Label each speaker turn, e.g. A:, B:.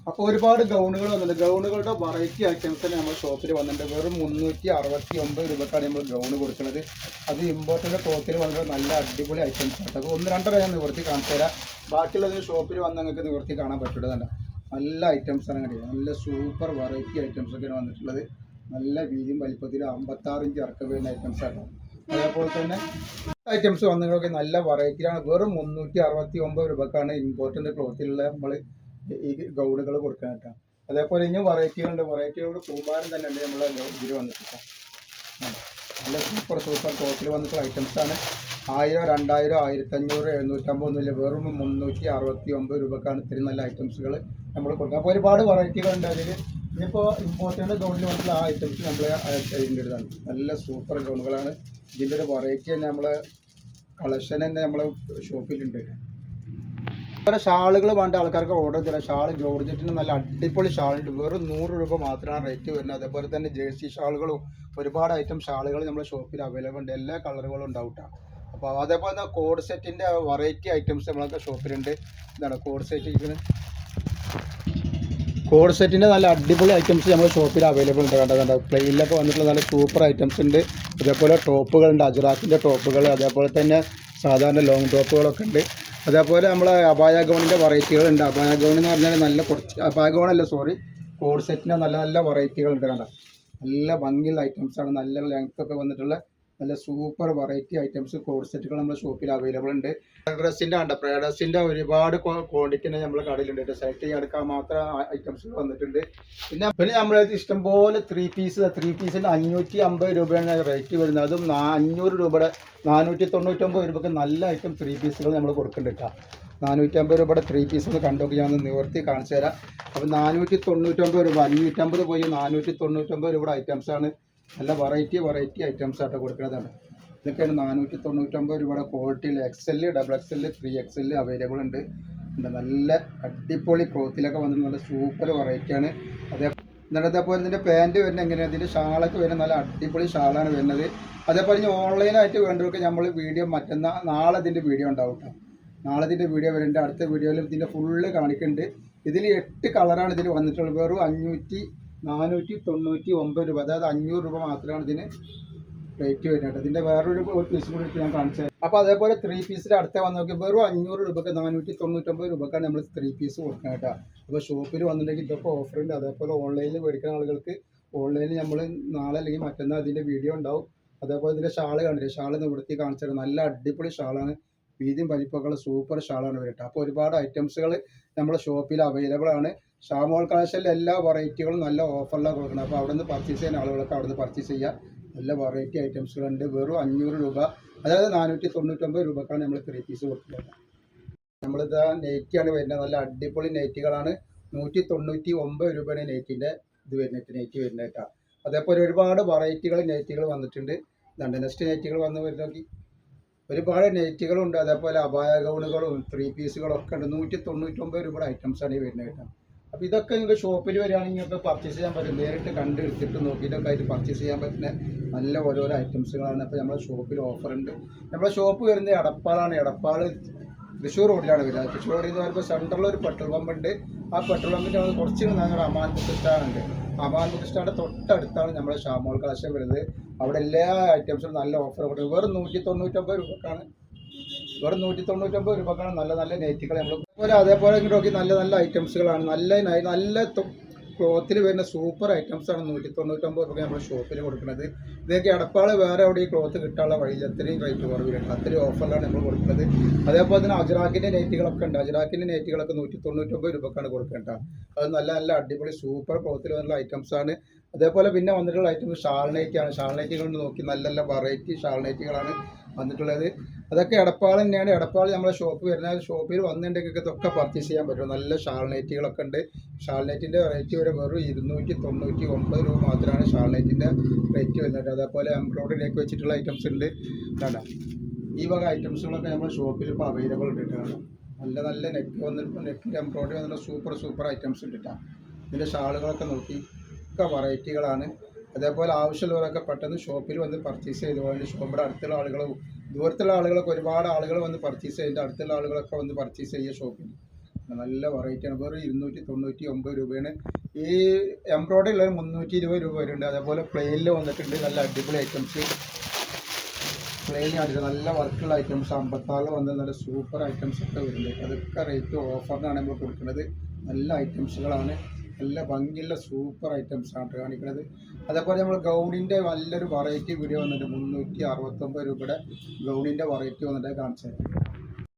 A: അപ്പോൾ ഒരുപാട് ഗൗണുകൾ വന്നിട്ടുണ്ട്. ഗൗണുകളുടെ വെറൈറ്റി ഐറ്റംസ് തന്നെ നമ്മുടെ ഷോപ്പിൽ വന്നിട്ടുണ്ട്. വെറും 369 രൂപക്കാണ് നമ്മൾ ഗൗണ് കൊടുക്കുന്നത്. അത് ഇമ്പോർട്ടൻ്റ് ക്ലോത്തിൽ വന്നിട്ട് നല്ല അടിപൊളി ഐറ്റംസ് ആണ്. അപ്പോൾ ഒന്ന് രണ്ടര ഞാൻ നിവർത്തി കാണിച്ചു തരാം. ബാക്കിയുള്ളതിന് ഷോപ്പിൽ വന്ന് നിങ്ങൾക്ക് നിവർത്തി കാണാൻ പറ്റുന്നതല്ല. നല്ല ഐറ്റംസാണ് കണ്ടില്ല. നല്ല സൂപ്പർ വെറൈറ്റി ഐറ്റംസ് ഒക്കെയാണ് വന്നിട്ടുള്ളത്. നല്ല വീതിയും വലിപ്പത്തിലും 56 ഇഞ്ച് ഇറക്കം വരുന്ന ഐറ്റംസ് ആണ്. അതേപോലെ തന്നെ ഐറ്റംസ് വന്നതൊക്കെ നല്ല വെറൈറ്റിയാണ്. വെറും 369 രൂപക്കാണ് ഇമ്പോർട്ടൻ്റ് ക്ലോത്തിലുള്ള നമ്മൾ ഈ ഗൗണുകൾ കൊടുക്കാൻ കേട്ടോ. അതേപോലെ ഇനിയും വെറൈറ്റികളുണ്ട്. വെറൈറ്റികളുടെ കൂമ്പാരം തന്നെ ഉണ്ട് നമ്മളെ ഇതിൽ വന്നിട്ട്. നല്ല സൂപ്പർ ക്ലോത്തിൽ വന്നിട്ടുള്ള ഐറ്റംസാണ്. 1000, 2000, 1500, 750 ഒന്നുമില്ല. വെറും 369 രൂപക്കാണ് ഇത്രയും നല്ല ഐറ്റംസുകൾ നമ്മൾ കൊടുക്കുക. അപ്പോൾ ഒരുപാട് വെറൈറ്റികളുണ്ട് അതിൽ. ഇനിയിപ്പോൾ ഇമ്പോർട്ടൻ്റ് ഗൗണിൽ വന്നിട്ടുള്ള ആ ഐറ്റംസ് നമ്മൾ അതിൻ്റെതാണ്. നല്ല സൂപ്പർ ഗൗണുകളാണ്. ഇതിൻ്റെ ഒരു വെറൈറ്റി തന്നെ നമ്മളെ കളക്ഷൻ തന്നെ നമ്മളെ ഷോപ്പിലുണ്ട്. അതുപോലെ ഷാളുകൾ വേണ്ട ആൾക്കാർക്ക് ഓർഡർ തരാം. ഷാൾ ജോർജറ്റിന് നല്ല അടിപൊളി ഷാളുണ്ട്. വെറും 100 രൂപ മാത്രമാണ് റേറ്റ് വരുന്നത്. അതേപോലെ തന്നെ ജേഴ്സി ഷാളുകളും ഒരുപാട് ഐറ്റം ഷാളുകൾ നമ്മുടെ ഷോപ്പിൽ അവൈലബിൾ ഉണ്ട്. എല്ലാ കളറുകളും ഉണ്ടാവും കേട്ടോ. അപ്പോൾ അതേപോലെ തന്നെ കോഡ് സെറ്റിൻ്റെ വെറൈറ്റി ഐറ്റംസ് നമ്മളൊക്കെ ഷോപ്പിലുണ്ട്. ഇതാണ് കോഡ് സെറ്റ്. കോഡ് സെറ്റിൻ്റെ നല്ല അടിപൊളി ഐറ്റംസ് നമ്മുടെ ഷോപ്പിൽ അവൈലബിൾ ഉണ്ട്. കണ്ടോ പ്ലെയിനിലൊക്കെ വന്നിട്ടുള്ള നല്ല സൂപ്പർ ഐറ്റംസ് ഉണ്ട്. അതേപോലെ ടോപ്പുകളുണ്ട്, അജറാക്കിൻ്റെ ടോപ്പുകൾ, അതേപോലെ തന്നെ സാധാരണ ലോങ് ടോപ്പുകളൊക്കെ ഉണ്ട്. അതേപോലെ നമ്മളെ അബായ ഗൗണിൻ്റെ വെറൈറ്റികളുണ്ട്. അബായ ഗൗൺ എന്ന് പറഞ്ഞാൽ നല്ല കുറച്ച് അബായ ഗൗണല്ല കോഡ് സെറ്റിൻ്റെ നല്ല നല്ല വെറൈറ്റികളുണ്ട്. കണ്ടോ നല്ല ഭംഗിയുള്ള ഐറ്റംസാണ്. നല്ല ലെങ്ത്തൊക്കെ വന്നിട്ടുള്ള നല്ല സൂപ്പർ വെറൈറ്റി ഐറ്റംസ് കോഡ് സെറ്റുകൾ നമ്മുടെ ഷോപ്പിൽ അവൈലബിൾ ഉണ്ട്. പ്രേഡസിൻ്റെ ഒരുപാട് ക്വാണ്ടിറ്റി നമ്മുടെ കടയിലുണ്ട്. സെലക്ട് ചെയ്ത് എടുക്കാൻ മാത്രം ഐറ്റംസ് വന്നിട്ടുണ്ട്. പിന്നെ നമ്മളത് ഇഷ്ടംപോലെ ത്രീ പീസിന് 550 രൂപയാണ് റേറ്റ് വരുന്നത്. അതും 500 രൂപയുടെ 499 രൂപയ്ക്ക് നല്ല ഐറ്റം ത്രീ പീസുകൾ നമ്മൾ കൊടുക്കുന്നുണ്ട് കേട്ടോ. 450 രൂപയുടെ ത്രീ പീസ് ഒന്ന് കണ്ടോക്കി ഞാൻ നിവർത്തി കാണിച്ചു തരാം. അപ്പോൾ 499 രൂപ, 550 പോയി 499 രൂപയുടെ ഐറ്റംസാണ്. നല്ല വെറൈറ്റി ഐറ്റംസ് ആയിട്ട് കൊടുക്കുന്നതാണ്. ഇതൊക്കെയാണ് 499 രൂപയുടെ ക്വാളിറ്റിയിൽ XL, XXL, 3XL അവൈലബിൾ ഉണ്ട്. നല്ല അടിപൊളി ക്ലോത്തിലൊക്കെ വന്നിട്ട് നല്ല സൂപ്പർ വെറൈറ്റിയാണ്. അതേപോലെ ഇതിൻ്റെ പാൻറ്റ് വരുന്നത് എങ്ങനെയാണ്, ഇതിൻ്റെ ഷാളൊക്കെ വരുന്നത് നല്ല അടിപൊളി ഷാളാണ് വരുന്നത്. അതേപോലെ ഇനി ഓൺലൈനായിട്ട് വേണ്ടവർക്ക് നമ്മൾ വീഡിയോ നാളെ ഇതിൻ്റെ വീഡിയോ ഉണ്ടാവും കേട്ടോ. നാളെ ഇതിൻ്റെ വീഡിയോ വരുന്നുണ്ട്. അടുത്ത വീഡിയോയിൽ ഇതിൻ്റെ ഫുള്ള് കാണിക്കുന്നുണ്ട്. ഇതിൽ 8 കളറാണ് ഇതിൽ വന്നിട്ടുള്ളത്. വെറും 499 രൂപ, അതായത് 500 രൂപ മാത്രമാണ് ഇതിന് റേറ്റ് വരുന്നത്. ഇതിൻ്റെ വേറൊരു പീസ് കൂടി ഞാൻ കാണിച്ചു തരാം. അപ്പോൾ അതേപോലെ ത്രീ പീസിൻ്റെ അടുത്ത വന്ന് നോക്കി വെറും 500 രൂപയ്ക്ക് 499 രൂപക്കാണ് നമ്മൾ ത്രീ പീസ് കൊടുക്കുന്നത് കേട്ടോ. അപ്പോൾ ഷോപ്പിൽ വന്നിട്ടുണ്ടെങ്കിൽ ഇതൊക്കെ ഓഫറുണ്ട്. അതേപോലെ ഓൺലൈനിൽ മേടിക്കുന്ന ആളുകൾക്ക് ഓൺലൈനിൽ നമ്മൾ നാളെ അല്ലെങ്കിൽ മറ്റന്നാൾ അതിൻ്റെ വീഡിയോ ഉണ്ടാവും. അതേപോലെ ഇതിൻ്റെ ഷാള് കണ്ടില്ലേ, ഷാള് നിവൃത്തി കാണിച്ചു തരാം. നല്ല അടിപൊളി ഷാളാണ്. വീതിയും വലിപ്പമൊക്കെയുള്ള സൂപ്പർ ഷാളാണ് വരട്ടെ. അപ്പോൾ ഒരുപാട് ഐറ്റംസുകൾ നമ്മുടെ ഷോപ്പിൽ അവൈലബിൾ ആണ്. ഷാമോൾ കളക്ഷനിൽ എല്ലാ വെറൈറ്റികളും നല്ല ഓഫറിലാണ് കൊടുക്കുന്നത്. അപ്പോൾ അവിടെ നിന്ന് പർച്ചേസ് ചെയ്യുന്ന ആളുകളൊക്കെ അവിടെ നിന്ന് പർച്ചേസ് ചെയ്യുക. നല്ല വെറൈറ്റി ഐറ്റംസുകളുണ്ട്. വെറും 500 രൂപ, അതായത് 499 രൂപക്കാണ് നമ്മൾ ത്രീ പീസ് കൊടുക്കുന്നത്. നമ്മളിത് നെറ്റിയാണ് വരുന്നത്. നല്ല അടിപൊളി നെറ്റുകളാണ്. 199 രൂപയാണ് നെറ്റിൻ്റെ നെറ്റ് വരുന്നത് കേട്ടോ. അതേപോലെ ഒരുപാട് വെറൈറ്റികൾ നെറ്റുകൾ വന്നിട്ടുണ്ട്. നെക്സ്റ്റ് നെറ്റുകൾ വരുന്നോക്കി ഒരുപാട് നെറ്റുകളുണ്ട്. അതേപോലെ അബായ ഗൗണുകളും ത്രീ പീസുകളൊക്കെ ഉണ്ട്. 199 രൂപയുടെ ഐറ്റംസാണ് ഈ വരുന്നത് കേട്ടോ. അപ്പോൾ ഇതൊക്കെ നിങ്ങൾക്ക് ഷോപ്പിൽ വരികയാണെങ്കിൽ നിങ്ങൾക്ക് പർച്ചേസ് ചെയ്യാൻ പറ്റും. നേരിട്ട് കണ്ട് എടുത്തിട്ട് നോക്കിയിട്ടൊക്കെ ആയിട്ട് പർച്ചേസ് ചെയ്യാൻ പറ്റുന്ന നല്ല ഓരോരോ ഐറ്റംസുകളാണ്. അപ്പോൾ നമ്മുടെ ഷോപ്പിൽ ഓഫറുണ്ട്. നമ്മുടെ ഷോപ്പ് വരുന്നത് എടപ്പാളാണ്. എടപ്പാൾ തൃശ്ശൂർ റോഡിലാണ് വരുന്നത്. തൃശ്ശൂർ റോഡിൽ നിന്ന് വരുമ്പോൾ സെൻട്രലിൽ പെട്രോൾ പമ്പ് ഉണ്ട്. ആ പെട്രോൾ പമ്പിൻ്റെ കുറച്ച് ഞങ്ങളുടെ അമാൻ ബുക്ക് സ്റ്റാളുണ്ട്. അമാൻ ബുക്ക് സ്റ്റാളിൻ്റെ തൊട്ടടുത്താണ് നമ്മുടെ ഷാമോൾ കളക്ഷൻ വരുന്നത്. അവിടെ എല്ലാ ഐറ്റംസും നല്ല ഓഫർ കൊടുക്കുന്നത്. വെറും 199 രൂപക്കാണ്. വെറും 199 രൂപക്കാണ് നല്ല നല്ല നെറ്റുകൾ നമ്മൾ. അതേപോലെ നോക്കി നല്ല നല്ല ഐറ്റംസുകളാണ്. നല്ല ക്ലോത്തിൽ വരുന്ന സൂപ്പർ ഐറ്റംസാണ് 199 രൂപ നമ്മുടെ ഷോപ്പിൽ കൊടുക്കുന്നത്. ഇതൊക്കെ എടപ്പാൾ വേറെ എവിടെ ഈ ക്ലോത്ത് കിട്ടാനുള്ള വഴിയിൽ അത്രയും റേറ്റ് കുറവിലുണ്ട്. അത്രയും ഓഫറിലാണ് നമ്മൾ കൊടുക്കുന്നത്. അതേപോലെ തന്നെ അജറാക്കിൻ്റെ നെറ്റുകളൊക്കെ ഉണ്ട്. അജറാക്കിൻ്റെ നെറ്റുകളൊക്കെ 199 രൂപക്കാണ് കൊടുക്കേണ്ടത്. അത് നല്ല നല്ല അടിപൊളി സൂപ്പർ ക്ലോത്തിൽ വന്നിട്ടുള്ള ഐറ്റംസാണ്. അതേപോലെ പിന്നെ വന്നിട്ടുള്ള ഐറ്റംസ് ഷാൾ നൈറ്റിയാണ്. ഷാൾ നൈറ്റുകൾ കൊണ്ട് നോക്കി നല്ല നല്ല വെറൈറ്റി ഷാൾ നൈറ്റുകളാണ് വന്നിട്ടുള്ളത്. അതൊക്കെ എടപ്പാൾ തന്നെയാണ്. എടപ്പാൾ നമ്മുടെ ഷോപ്പ് വരുന്നത്. ഷോപ്പിൽ വന്നിട്ടുണ്ടെങ്കിൽ ഇതൊക്കെ പർച്ചേസ് ചെയ്യാൻ പറ്റും. നല്ല ഷാൾ നൈറ്റുകളൊക്കെ ഉണ്ട്. ഷാൾ നൈറ്റിൻ്റെ റേറ്റ് വരെ വെറും 299 രൂപ മാത്രമാണ് ഷാൾ നൈറ്റിൻ്റെ റേറ്റ് വരുന്നത്. അതേപോലെ എംബ്രോയിഡറിയിലേക്ക് വെച്ചിട്ടുള്ള ഐറ്റംസ് ഉണ്ട്. കണ്ടോ ഈ വക ഐറ്റംസുകളൊക്കെ നമ്മുടെ ഷോപ്പിൽ ഇപ്പോൾ അവൈലബിൾ ഉണ്ട് കേട്ടോ. നല്ല നല്ല നെക്ക് വന്നിട്ട് നെക്കിൻ്റെ എംബ്രോയിഡറി വന്നിട്ട് സൂപ്പർ ഐറ്റംസ് ഉണ്ട് കേട്ടോ. ഇതിൻ്റെ ഷാളുകളൊക്കെ നോക്കി ഒക്കെ വെറൈറ്റികളാണ്. അതേപോലെ ആവശ്യമുള്ളവരൊക്കെ പെട്ടെന്ന് ഷോപ്പിൽ വന്ന് പർച്ചേസ് ചെയ്തുകൊണ്ട് ഷോപ്പിൻ്റെ അടുത്തുള്ള ആളുകളും ദൂരത്തുള്ള ആളുകളൊക്കെ ഒരുപാട് ആളുകൾ വന്ന് പർച്ചേസ് ചെയ്തിട്ട് അടുത്തുള്ള ആളുകളൊക്കെ വന്ന് പർച്ചേസ് ചെയ്യുക ഷോപ്പിൽ. നല്ല വെറൈറ്റിയാണ്. വെറും 299 രൂപയാണ്. ഈ എംബ്രോയിഡറി ഉള്ളത് 320 രൂപ വരുന്നുണ്ട്. അതേപോലെ പ്ലെയിനിൽ വന്നിട്ടുണ്ട് നല്ല അടിപൊളി ഐറ്റംസ്. പ്ലെയിനായിട്ട് നല്ല വർക്കുള്ള ഐറ്റംസ് 56 വന്ന നല്ല സൂപ്പർ ഐറ്റംസ് ഒക്കെ വരുന്നുണ്ട്. അതൊക്കെ റേറ്റ് ഓഫറിനാണ് നമ്മൾ കൊടുക്കുന്നത്. നല്ല ഐറ്റംസുകളാണ്, നല്ല ഭംഗിയുള്ള സൂപ്പർ ഐറ്റംസ് ആണ് കാണിക്കുന്നത്. അതേപോലെ നമ്മൾ ഗൗണിൻ്റെ നല്ലൊരു വെറൈറ്റി വീഡിയോ വന്നിട്ട് 369 രൂപയുടെ ഗൗണിൻ്റെ വെറൈറ്റി വന്നിട്ട് കാണിച്ചു തരാം.